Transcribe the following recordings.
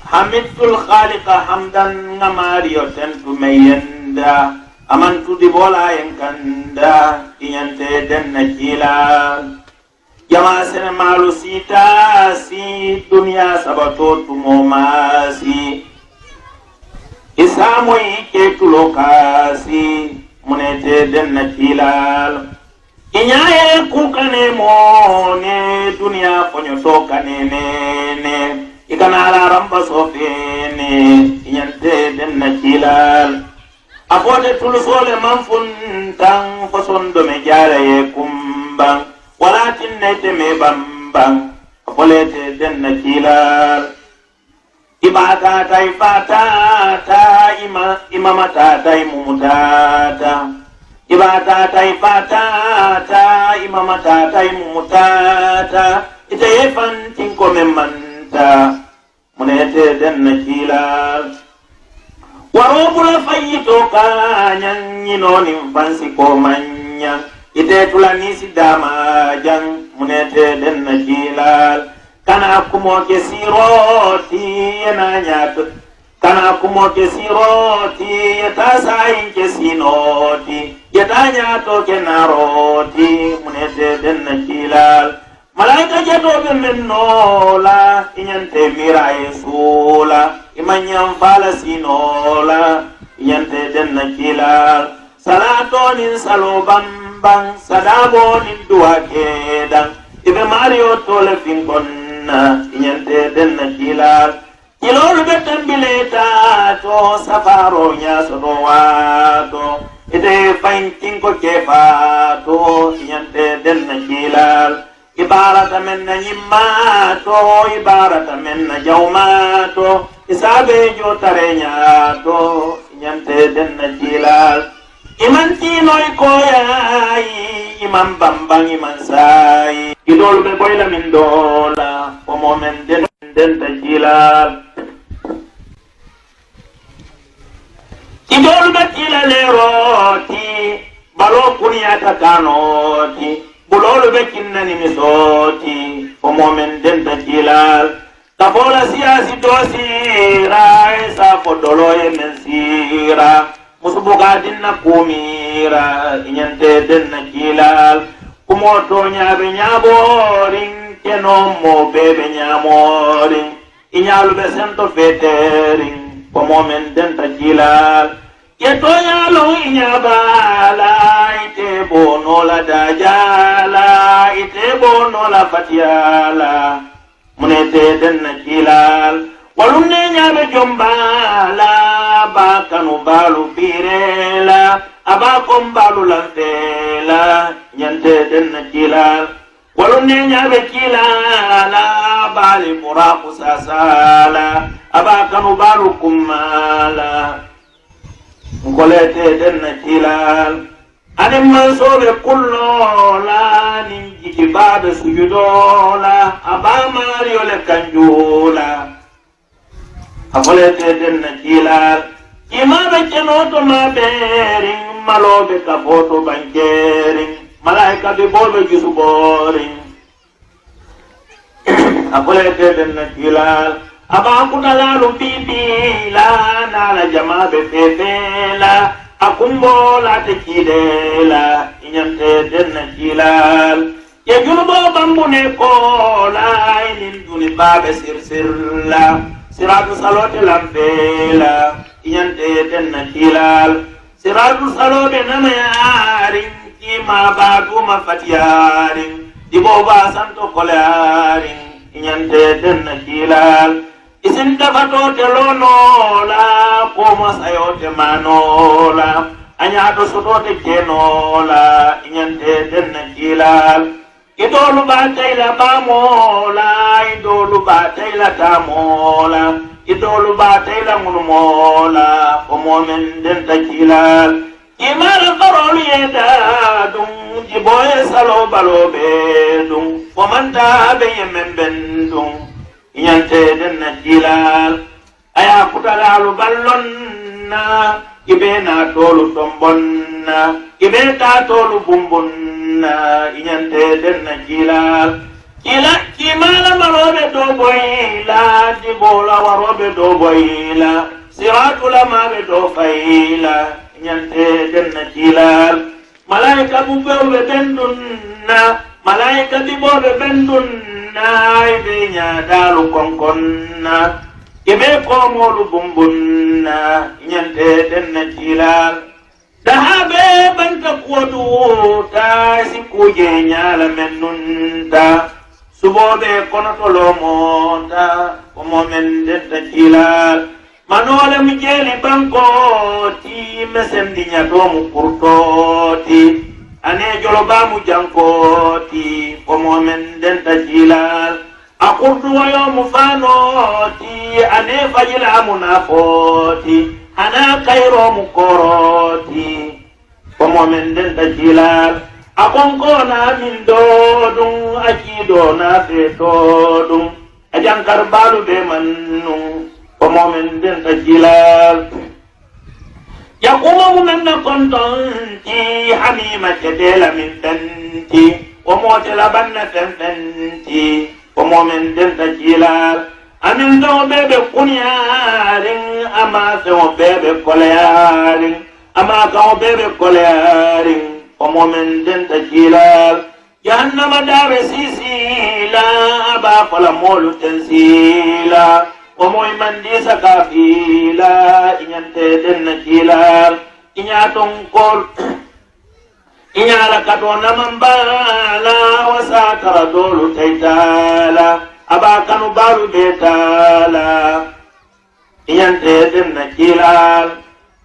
hamidul khaliqa hamdan ngamariyo tentu meyenda amantu di bola yang kanda inyante den nakila jama sen malu sita si dunia sabato tumomasi isamu ike tulokasi munete den nakila inyaye kukane mone dunia ponyoto kanene ikanala ramba sofene inyante den nakila afote tulusole manfuntan fasondo me jara ye kumbang walatin nete me bambang afolete den nakila ibata ta imamata ta imumutata ibata ta imamata ta imumutata ite yefan tinko memanta munete den nakila warobula fayito kanyang nyinoni mfansi ko manya ite tulanisi dama jang munete den nakila kana kumo ke siroti na nyato kana kumo ke siroti yata sain ke sinoti yata nyato ke naroti munete den nakila malaika jato be mennola inyante mira yesula imanyam fala sinola inyante den nakila salato nin salo bambang sadabo nin dua kedang ibe mario tole finkonna inyante den nakila ilolu betan bileta to safaro nya sodowato ite faintin ko kefa to inyante den nakila ibarata men na nyimmato ibarata men na jawmato isabe jo tareñato nyante den na jilal iman tinoy koyay iman bambang iman say idol be boyla min dola o momen den ta jilal idol be tilaleroti balo kunyata kanoti bulolu be kinnani misoti o momen den ta jilal kafola siyasi dosira esa fodolo ye mensira musubuga dinna kumira inyante den na jilal kumoto nyabe nyaborin keno mo bebe nyamorin inyalu be sento feterin o momen den ta jilal yeto yalo inyabala ite bonola dajala ite bonola fatiala munete den nakilal walunne nyabe jombala bakanu balu birela abakom balu lantela nyante den nakilal walunne nyabe kilala bali muraku sasala abakanu balu kumala ngolete den nakilal anim mansobe kullola nin jibabe sujudola abama riole kanjula afolete den nakilal imabe kenoto maberin malobe kafoto bankerin malaika be bolbe jusuborin afolete den nakilal aba kutalalu bibi la nala jamabe fefela akumbo la tekidela inyante den nakilal ye junubo bambune ko la inin duni babe sirsirla siratu salote lambela inyante den nakilal siratu salobe namayarin kima badu mafatiyarin diboba santo kolearin inyante den nakilal isin dafato telonola komo sayote manola anyato sotote kenola inyante den nakilal idolu batayla bamola idolu batayla tamola idolu batayla munumola omomen den nakilal imara qarol yedadum jiboye salo balobe dum omanta be yemembendum inyante den nakilal aya kutalalu ballonna ibena tolu tombonna ibeta tolu bumbonna inyante den nakilal kila kimala malobe to boyla dibola waro be do boyla siratul ma be do fayla nyante denna kilal malaika bu be bendunna malaika bi bo be bendunna be nya dalu konkonna ibe ko molu bumbunna nyante denna kilal dahabe banta kuwatu ta sikuje nyala mennunta subobe kono tolomonta komo men detta kilal manole mi jeli banko ti mesendi nyadomu kurtoti ane joloba mu jankoti komo men detta kilal akurdu wayo mufano ti ane fajila munafoti ana kairo mukoroti komo men denta jilal akonko na min dodum akido na fetodum ajankar balu be mannu komo men denta jilal yakumo men na kontonti hamima kedela min tanti komo tela banna tanti komo men denta jilal amin do bebe kunyarin ama so bebe koleyarin ama ka bebe koleyarin o momen den takila jahannama dare sisila aba kola molu tensila o moy mandi sakafila inyante den nakila inyaton kol inyala kadona mambala wasatara dolu taitala abakanu baru betala iyante denna kilal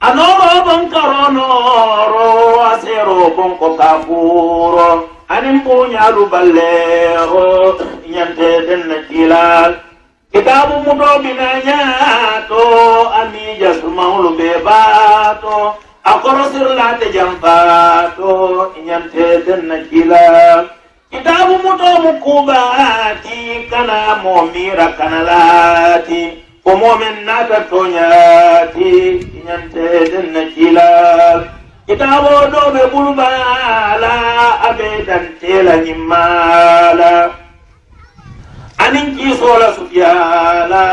anoro bonkaronoro asero bonko kafuro anim punyalu ballero iyante denna kilal kitabu mudo binanya to ami jasmaulu bebato akorosir late jambato iyante denna kilal kitabu muto mukubati kana momira kana lati omomen nata tonyati nyante denna kilal kitabu dobe bulbala abedan tela nyimala anin kisola sufyala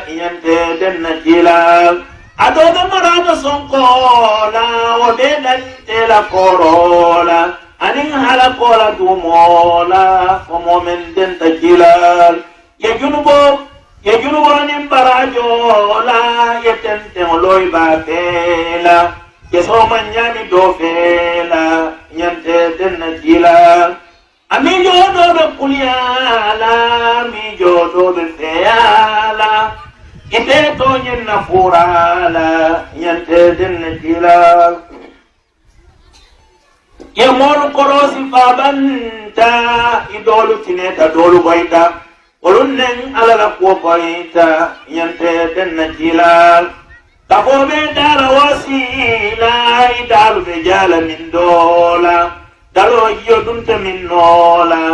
nyante denna kilal adobe marada sonkola obedan tela korola anin halakola dumola komo men denta kilal ye junubo nin barajola ye tenten loy ba fela ye soma nyami do fela nyante denna kilal ami jodo be kuliala mi jodo be feala ite to nyenna furala nyante denna kilal ye molu korosi fabanta idolu tineta dolu boyta olunnen alala ko boyta yante denna jilal tafobe dala wasila idalu be jala min dola dalo yodunta min nola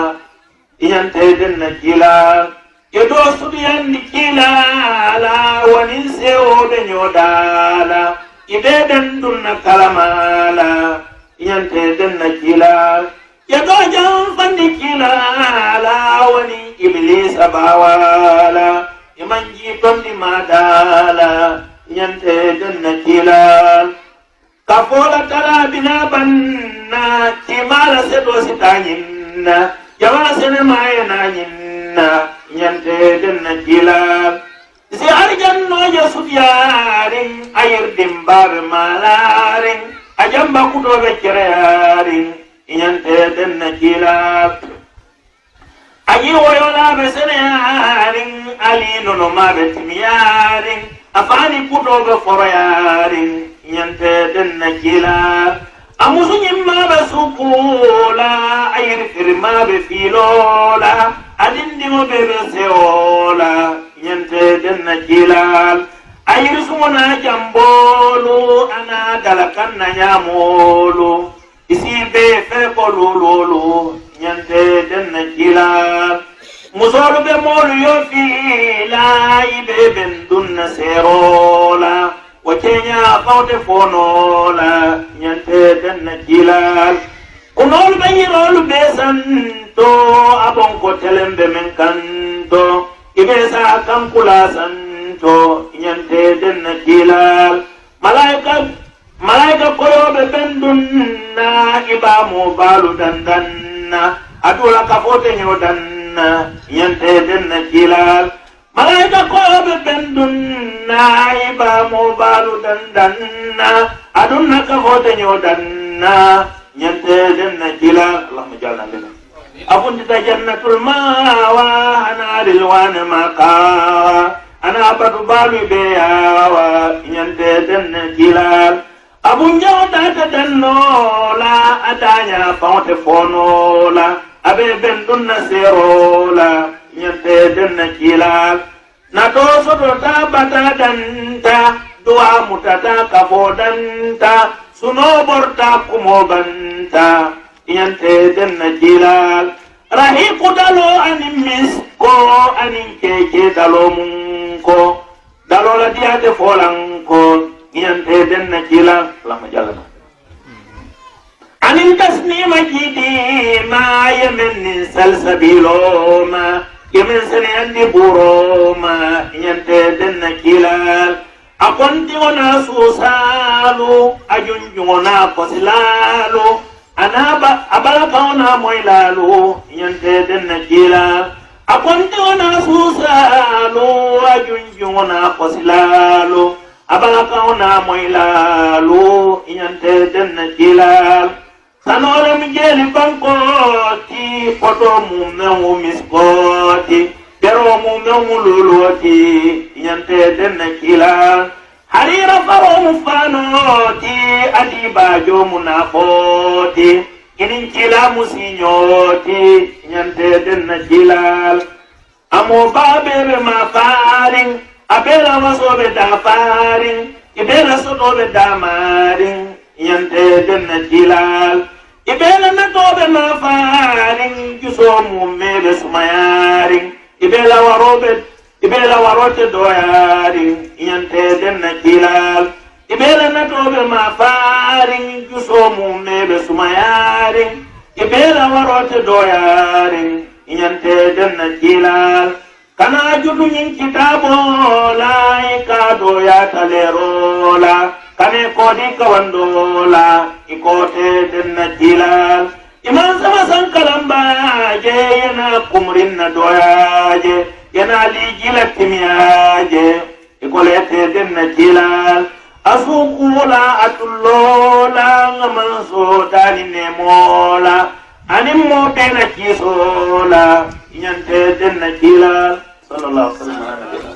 yante denna jilal yedo sudiyan nikila wanin sewo be nyodala ibe den dunna kalamala yante denna kilal yedo jam fandi kilala wani iblis abawala imanji tondi madala yante denna kilal kafola tala bina banna kimala sedo sitanyinna jawala sene mayena nyinna yante denna kilal si arjanno ya sufyarin ayirdim bar malarin ajamba kutobe kereyarin inyante denna kilal ayi woyola be seneyarin ali nono mabe timiyarin afani kutobe foroyarin inyante denna kilal amusu nyimma be sukula ayir firma be filola adindi mo be seola inyante denna kilal ayir sumona jambolu ana dalakan na nyamolu isi be fe ko lulu nyante denna kilal musor be molu yo fi la ibe ben dunna serola wakenya fawte fonola nyante denna kilal kunol bayirol be santo abon ko telembe men kanto ibe sa kankula santo den na kilal malaika koyoɓe ɓendunna ibamu balu dandanna adula kafote ñodanna ñante den na kilal malaika koyoɓe ɓendunna ibamu balu dandanna adunna kafote ñodanna ñante den na kilal allahumma jalna lena afuntita jannatul mawa ana rilwan maqawa ana batu balu beyawa ñante den na kilal abun jawdata dannola atanya pawte fonola abe bendunna serola ñante den na kilal na to soto tabata danta duwa mutata kafo danta suno borta kumo banta ñante den na kilal rahiqu dalo anin misko anin keke dalo munko dalo la diate folanko ñante den na kilal lama jalana anin tasnima jidi ma yemen nin salsabilo ma yemen sene andi buro ma ñante den na kilal akonti ona susalu ajunju ona kosilalu anaba abalaka ona moilalu ñante den na kilal akonti ona susalu ajunju ona kosilalu abalaka ona moilalu ñante den na kilal sanole mi jeli bankoti poto mumeu miskoti pero mumeu luloti ñante den na kilal harira faro mufanoti adiba jomu nafoti inin kila musinyoti ñante den na kilal amo babebe mafarin abela masobe dafarin ibela sotobe damarin ñante den na kilal ibela natobe mafarin jusomu mebe sumayarin ibela warote doyarin ñante den na kilal ibela natobe mafarin jusomu mebe sumayarin ibela warote doyarin ñante den na kilal kana judu ñin kitabola ka doya talerola kane kodi kawandola ikote den na kilal iman sama sankalambaje yana kumrin na doyaje yana ligila timiyaje ikolete den na kilal asukula atullola ngaman so dani nemola anim mo bena kisola ñante den na kilal sallallahu alaihi wasallam